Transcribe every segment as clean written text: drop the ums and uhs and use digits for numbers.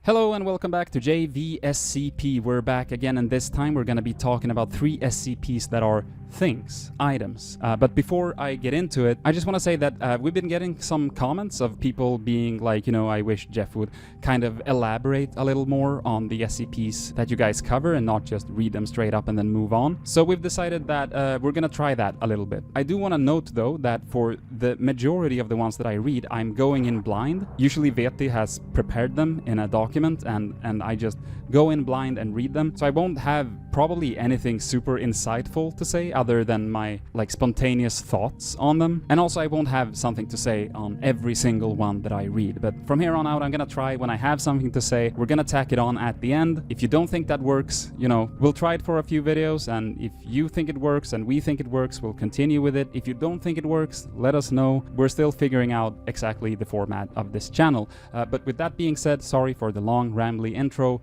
Hello and welcome back to JVSCP. We're back again, and this time we're going to be talking about 3 SCPs that are things, items. But before I get into it, I just want to say that we've been getting some comments of people being like, you know, I wish Jeff would kind of elaborate a little more on the SCPs that you guys cover and not just read them straight up and then move on. So we've decided that we're going to try that a little bit. I do want to note though that for the majority of the ones that I read, I'm going in blind. Usually Veeti has prepared them in a document and I just go in blind and read them. So I won't have probably anything super insightful to say other than my like spontaneous thoughts on them. And also I won't have something to say on every single one that I read. But from here on out, I'm gonna try when I have something to say, we're gonna tack it on at the end. If you don't think that works, you know, we'll try it for a few videos, and if you think it works and we think it works, we'll continue with it. If you don't think it works, let us know. We're still figuring out exactly the format of this channel. But with that being said, sorry for the long rambly intro.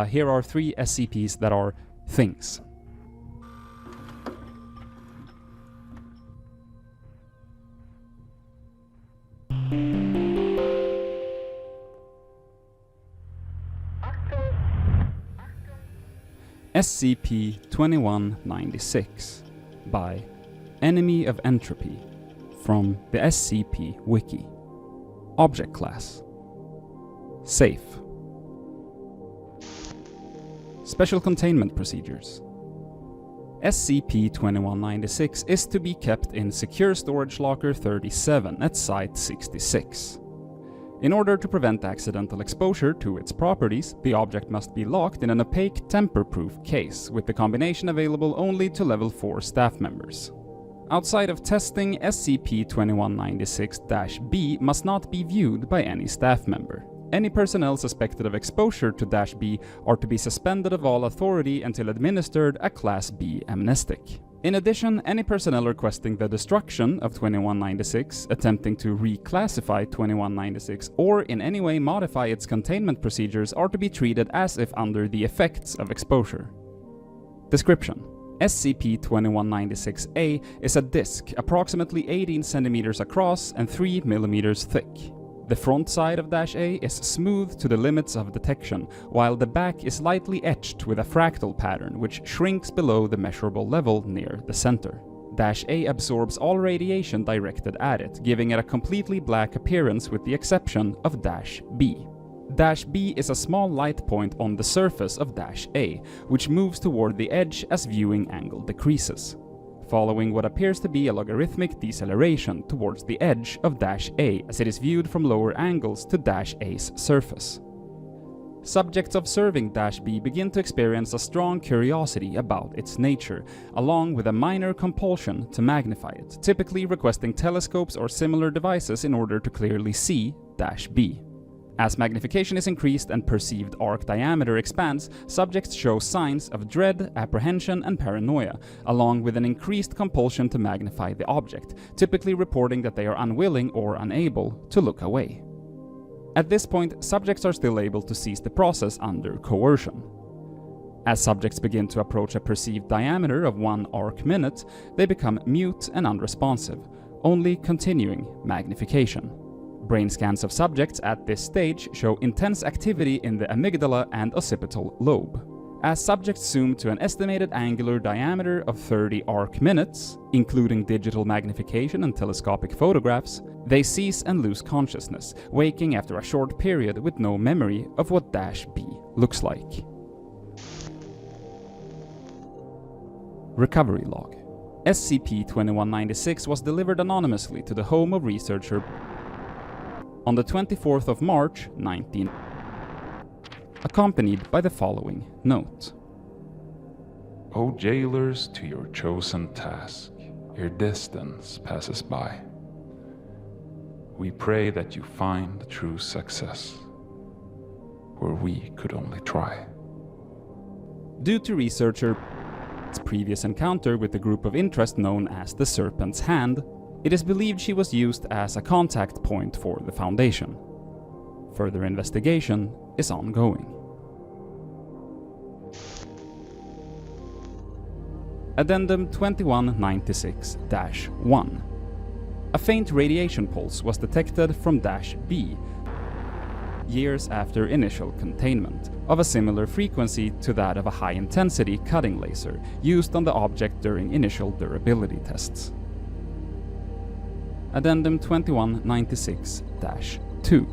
Here are 3 SCPs that are things. SCP-2196 by Enemy of Entropy from the SCP Wiki. Object Class: Safe. Special Containment Procedures. SCP-2196 is to be kept in Secure Storage Locker 37 at Site 66. In order to prevent accidental exposure to its properties, the object must be locked in an opaque, tamper-proof case, with the combination available only to Level 4 staff members. Outside of testing, SCP-2196-B must not be viewed by any staff member. Any personnel suspected of exposure to -B are to be suspended of all authority until administered a Class B amnestic. In addition, any personnel requesting the destruction of 2196, attempting to reclassify 2196, or in any way modify its containment procedures are to be treated as if under the effects of exposure. Description: SCP-2196-A is a disc approximately 18 centimeters across and 3 millimeters thick. The front side of -A is smooth to the limits of detection, while the back is lightly etched with a fractal pattern which shrinks below the measurable level near the center. -A absorbs all radiation directed at it, giving it a completely black appearance with the exception of -B. -B is a small light point on the surface of -A, which moves toward the edge as viewing angle decreases, following what appears to be a logarithmic deceleration towards the edge of -A as it is viewed from lower angles to -A's surface. Subjects observing -B begin to experience a strong curiosity about its nature, along with a minor compulsion to magnify it, typically requesting telescopes or similar devices in order to clearly see -B. As magnification is increased and perceived arc diameter expands, subjects show signs of dread, apprehension, and paranoia, along with an increased compulsion to magnify the object, typically reporting that they are unwilling or unable to look away. At this point, subjects are still able to cease the process under coercion. As subjects begin to approach a perceived diameter of 1 arc minute, they become mute and unresponsive, only continuing magnification. Brain scans of subjects at this stage show intense activity in the amygdala and occipital lobe. As subjects zoom to an estimated angular diameter of 30 arc minutes, including digital magnification and telescopic photographs, they cease and lose consciousness, waking after a short period with no memory of what -B looks like. Recovery Log. SCP-2196 was delivered anonymously to the home of researcher on the 24th of March, 19, accompanied by the following note. O jailers, to your chosen task, your distance passes by. We pray that you find true success, where we could only try. Due to researcher's previous encounter with the group of interest known as the Serpent's Hand, it is believed she was used as a contact point for the Foundation. Further investigation is ongoing. Addendum 2196-1. A faint radiation pulse was detected from -B, years after initial containment, of a similar frequency to that of a high-intensity cutting laser used on the object during initial durability tests. Addendum 2196-2.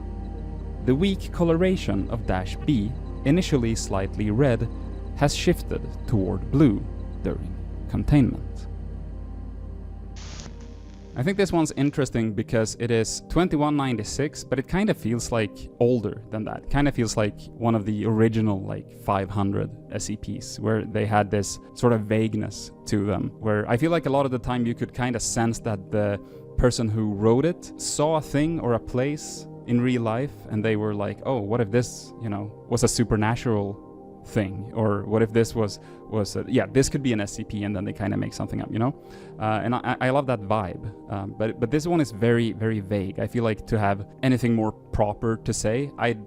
The weak coloration of -B, initially slightly red, has shifted toward blue during containment. I think this one's interesting because it is 2196, but it kind of feels like older than that. Kind of feels like one of the original 500 SCPs, where they had this sort of vagueness to them, where I feel like a lot of the time you could kind of sense that the person who wrote it saw a thing or a place in real life, and they were like, oh, what if this, was a supernatural thing, or what if this was this could be an SCP, and then they kind of make something up, and I love that vibe, but this one is very, very vague. I feel like to have anything more proper to say, I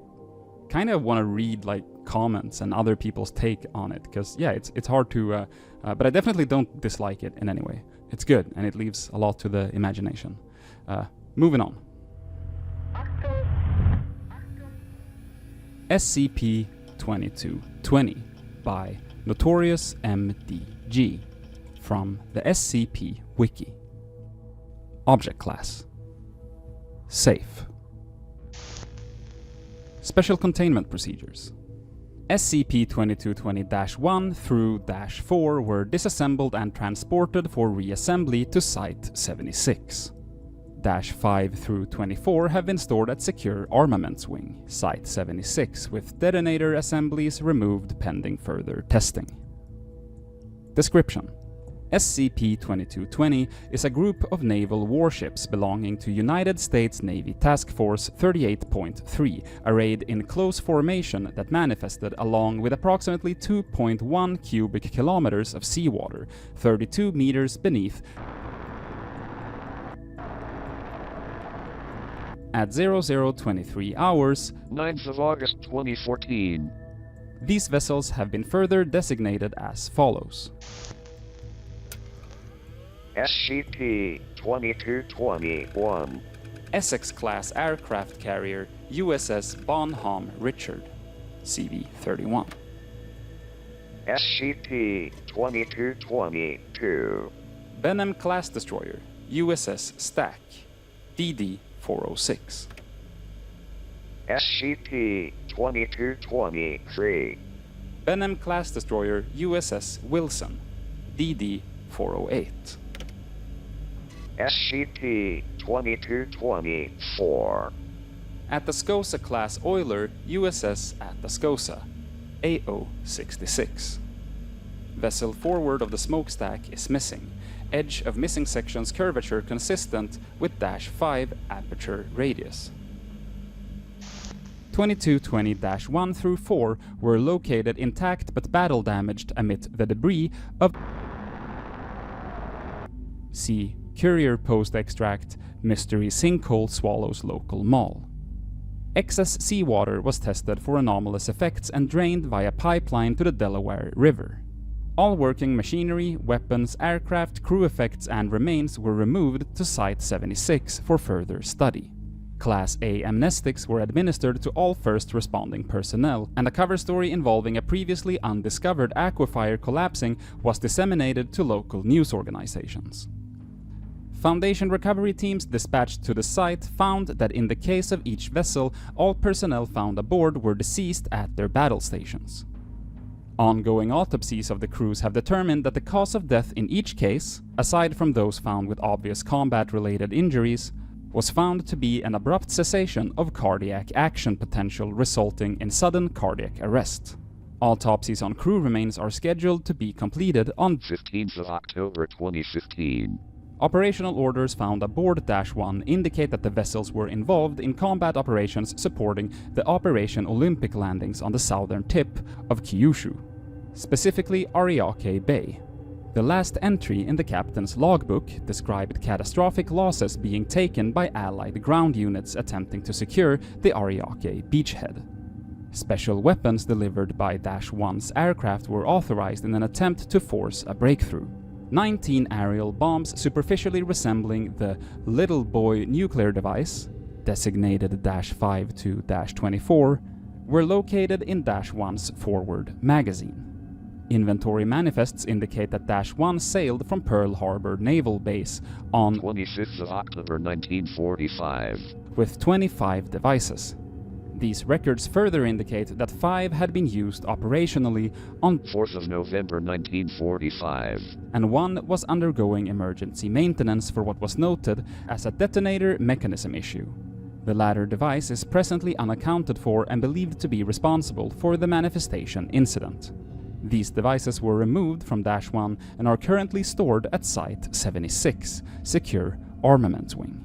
kind of want to read comments and other people's take on it, because it's hard to but I definitely don't dislike it in any way. It's good, and it leaves a lot to the imagination. Moving on. SCP-2220 by NotoriousMDG from the SCP Wiki. Object Class: Safe. Special Containment Procedures. SCP-2220-1 through -4 were disassembled and transported for reassembly to Site-76. -5 through 24 have been stored at Secure Armaments Wing, Site-76, with detonator assemblies removed pending further testing. Description: SCP-2220 is a group of naval warships belonging to United States Navy Task Force 38.3, arrayed in close formation that manifested along with approximately 2.1 cubic kilometers of seawater, 32 meters beneath, at 0023 hours, 9th of August 2014. These vessels have been further designated as follows. SCP-2221 Essex-class aircraft carrier USS Bonhomme Richard, CV-31. SCP-2222 Benham-class destroyer USS Stack, DD-406. SCP-2223 Benham-class destroyer USS Wilson, DD-408. SCP-2224 Atascosa-class oiler USS Atascosa, AO-66. Vessel forward of the smokestack is missing. Edge of missing sections curvature consistent with -5 aperture radius. 2220-1 through 4 were located intact but battle damaged amid the debris of See Courier Post Extract Mystery Sinkhole Swallows Local Mall. Excess seawater was tested for anomalous effects and drained via pipeline to the Delaware River. All working machinery, weapons, aircraft, crew effects, and remains were removed to Site-76 for further study. Class A amnestics were administered to all first responding personnel, and a cover story involving a previously undiscovered aquifer collapsing was disseminated to local news organizations. Foundation recovery teams dispatched to the site found that in the case of each vessel, all personnel found aboard were deceased at their battle stations. Ongoing autopsies of the crews have determined that the cause of death in each case, aside from those found with obvious combat-related injuries, was found to be an abrupt cessation of cardiac action potential resulting in sudden cardiac arrest. Autopsies on crew remains are scheduled to be completed on 15th of October 2015. Operational orders found aboard -1 indicate that the vessels were involved in combat operations supporting the Operation Olympic landings on the southern tip of Kyushu, specifically Ariake Bay. The last entry in the captain's logbook described catastrophic losses being taken by Allied ground units attempting to secure the Ariake beachhead. Special weapons delivered by -1's aircraft were authorized in an attempt to force a breakthrough. 19 aerial bombs superficially resembling the Little Boy nuclear device, designated -5 to -24, were located in -1's forward magazine. Inventory manifests indicate that -1 sailed from Pearl Harbor Naval Base on 26th of October 1945 with 25 devices. These records further indicate that 5 had been used operationally on 4th of November 1945 and 1 was undergoing emergency maintenance for what was noted as a detonator mechanism issue. The latter device is presently unaccounted for and believed to be responsible for the manifestation incident. These devices were removed from -1 and are currently stored at Site 76, Secure Armaments Wing.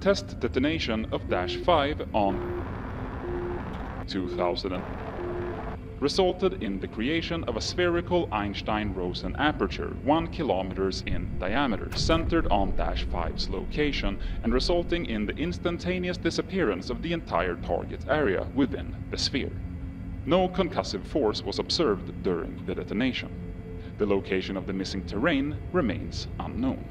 Test detonation of -5 on 2000 resulted in the creation of a spherical Einstein-Rosen aperture 1 kilometers in diameter, centered on -5's location and resulting in the instantaneous disappearance of the entire target area within the sphere. No concussive force was observed during the detonation. The location of the missing terrain remains unknown.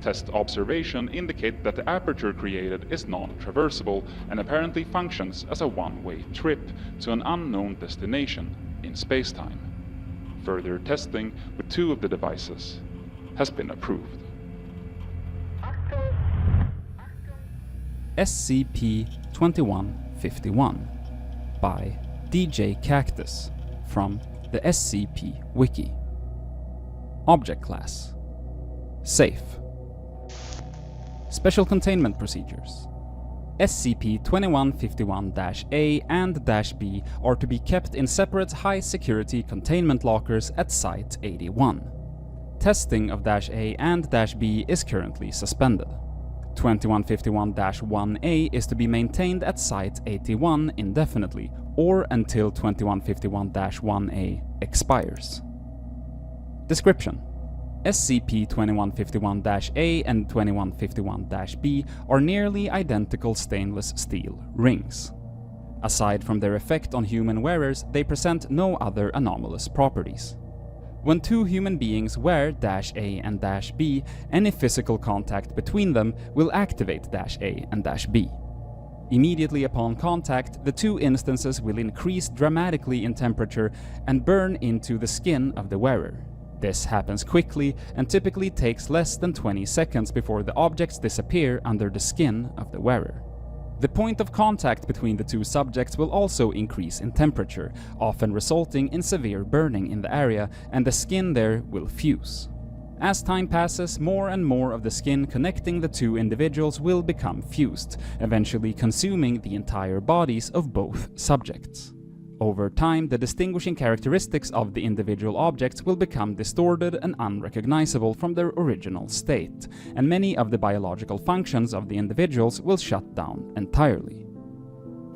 Test observation indicate that the aperture created is non-traversable and apparently functions as a one-way trip to an unknown destination in spacetime. Further testing with 2 of the devices has been approved. SCP-2151 by djkaktus from the SCP Wiki. Object Class: Safe. Special Containment Procedures: SCP-2151-A and -B are to be kept in separate high-security containment lockers at Site 81. Testing of -A and -B is currently suspended. 2151-1A is to be maintained at Site 81 indefinitely, or until 2151-1A expires. Description: SCP-2151-A and 2151-B are nearly identical stainless steel rings. Aside from their effect on human wearers, they present no other anomalous properties. When 2 human beings wear -A and -B, any physical contact between them will activate -A and -B. Immediately upon contact, the 2 instances will increase dramatically in temperature and burn into the skin of the wearer. This happens quickly and typically takes less than 20 seconds before the objects disappear under the skin of the wearer. The point of contact between the 2 subjects will also increase in temperature, often resulting in severe burning in the area, and the skin there will fuse. As time passes, more and more of the skin connecting the 2 individuals will become fused, eventually consuming the entire bodies of both subjects. Over time, the distinguishing characteristics of the individual objects will become distorted and unrecognizable from their original state, and many of the biological functions of the individuals will shut down entirely.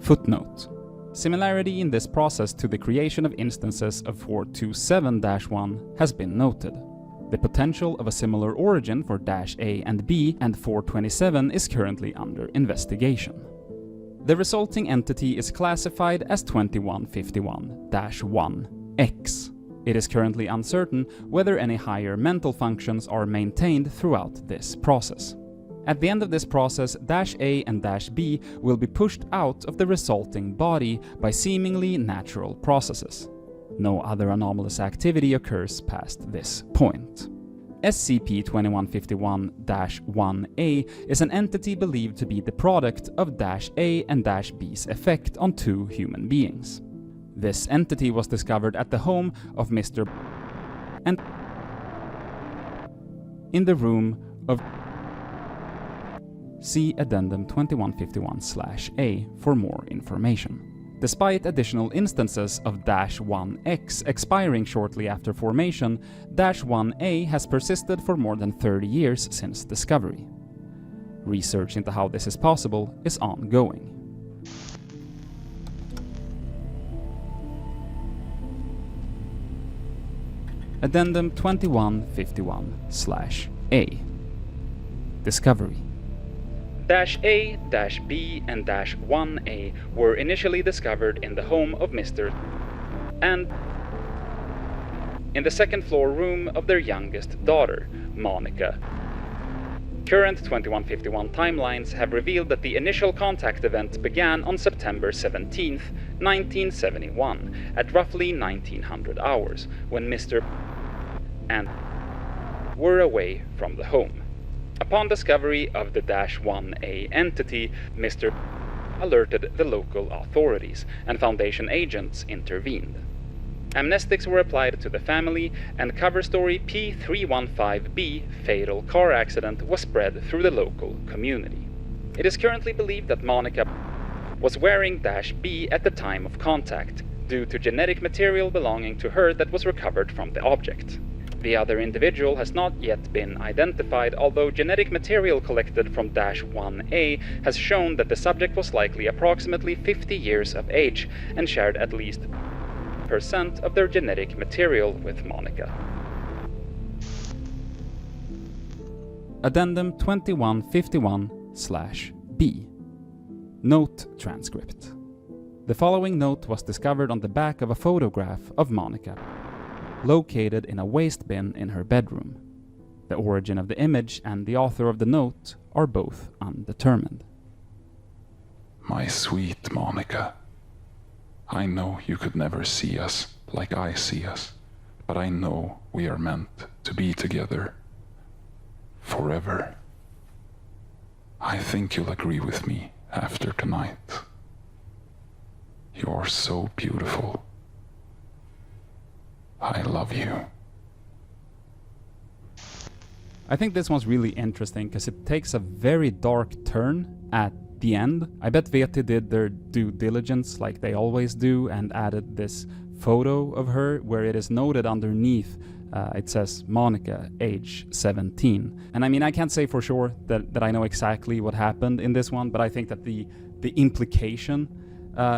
Footnote: similarity in this process to the creation of instances of 427-1 has been noted. The potential of a similar origin for -A and B and 427 is currently under investigation. The resulting entity is classified as 2151-1X. It is currently uncertain whether any higher mental functions are maintained throughout this process. At the end of this process, -A and -B will be pushed out of the resulting body by seemingly natural processes. No other anomalous activity occurs past this point. SCP-2151-1A is an entity believed to be the product of -A and -B's effect on 2 human beings. This entity was discovered at the home of Mr. and in the room of See Addendum 2151-A for more information. Despite additional instances of -1X expiring shortly after formation, -1A has persisted for more than 30 years since discovery. Research into how this is possible is ongoing. Addendum 2151-A Discovery: -A, -B, and -1A were initially discovered in the home of Mr. and in the second floor room of their youngest daughter, Monica. Current 2151 timelines have revealed that the initial contact event began on September 17th, 1971, at roughly 1900 hours, when Mr. and were away from the home. Upon discovery of the -1A entity, Mr. alerted the local authorities, and Foundation agents intervened. Amnestics were applied to the family, and cover story P315B, Fatal Car Accident, was spread through the local community. It is currently believed that Monica was wearing -B at the time of contact, due to genetic material belonging to her that was recovered from the object. The other individual has not yet been identified, although genetic material collected from -1A has shown that the subject was likely approximately 50 years of age and shared at least % of their genetic material with Monica. Addendum 2151/B. Note transcript. The following note was discovered on the back of a photograph of Monica, located in a waste bin in her bedroom. The origin of the image and the author of the note are both undetermined. My sweet Monica, I know you could never see us like I see us, but I know we are meant to be together forever. I think you'll agree with me after tonight. You're so beautiful. I love you. I think this one's really interesting because it takes a very dark turn at the end. I bet Veeti did their due diligence like they always do and added this photo of her where it is noted underneath. It says Monica, age 17. And I mean, I can't say for sure that I know exactly what happened in this one, but I think that the implication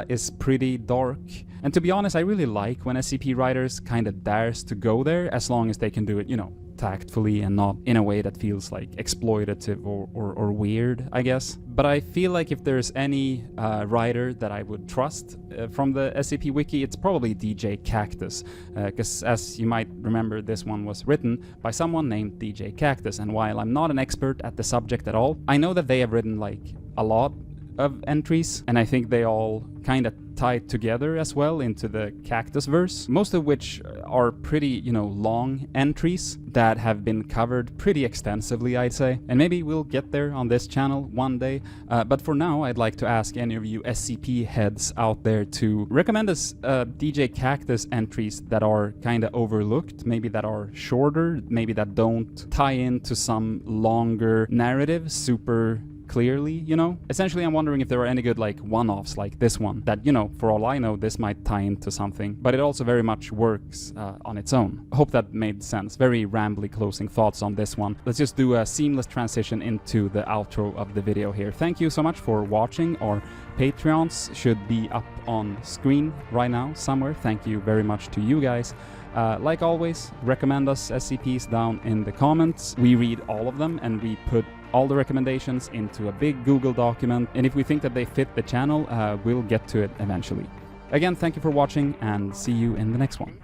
is pretty dark. And to be honest, I really like when SCP writers kind of dares to go there, as long as they can do it, you know, tactfully and not in a way that feels like exploitative or weird, I guess. But I feel like if there's any writer that I would trust from the SCP Wiki, it's probably djkaktus, because as you might remember, this one was written by someone named djkaktus, and while I'm not an expert at the subject at all, I know that they have written like a lot of entries, and I think they all kind of tie together as well into the Cactus verse, most of which are pretty, you know, long entries that have been covered pretty extensively, I'd say. And maybe we'll get there on this channel one day, but for now I'd like to ask any of you SCP heads out there to recommend us djkaktus entries that are kind of overlooked, maybe that are shorter, maybe that don't tie into some longer narrative super clearly, you know? Essentially, I'm wondering if there are any good, like, one-offs like this one that, you know, for all I know, this might tie into something, but it also very much works on its own. I hope that made sense. Very rambly closing thoughts on this one. Let's just do a seamless transition into the outro of the video here. Thank you so much for watching. Our Patreons should be up on screen right now somewhere. Thank you very much to you guys. Like always, recommend us SCPs down in the comments. We read all of them and we put all the recommendations into a big Google document, and if we think that they fit the channel, we'll get to it eventually. Again, thank you for watching and see you in the next one.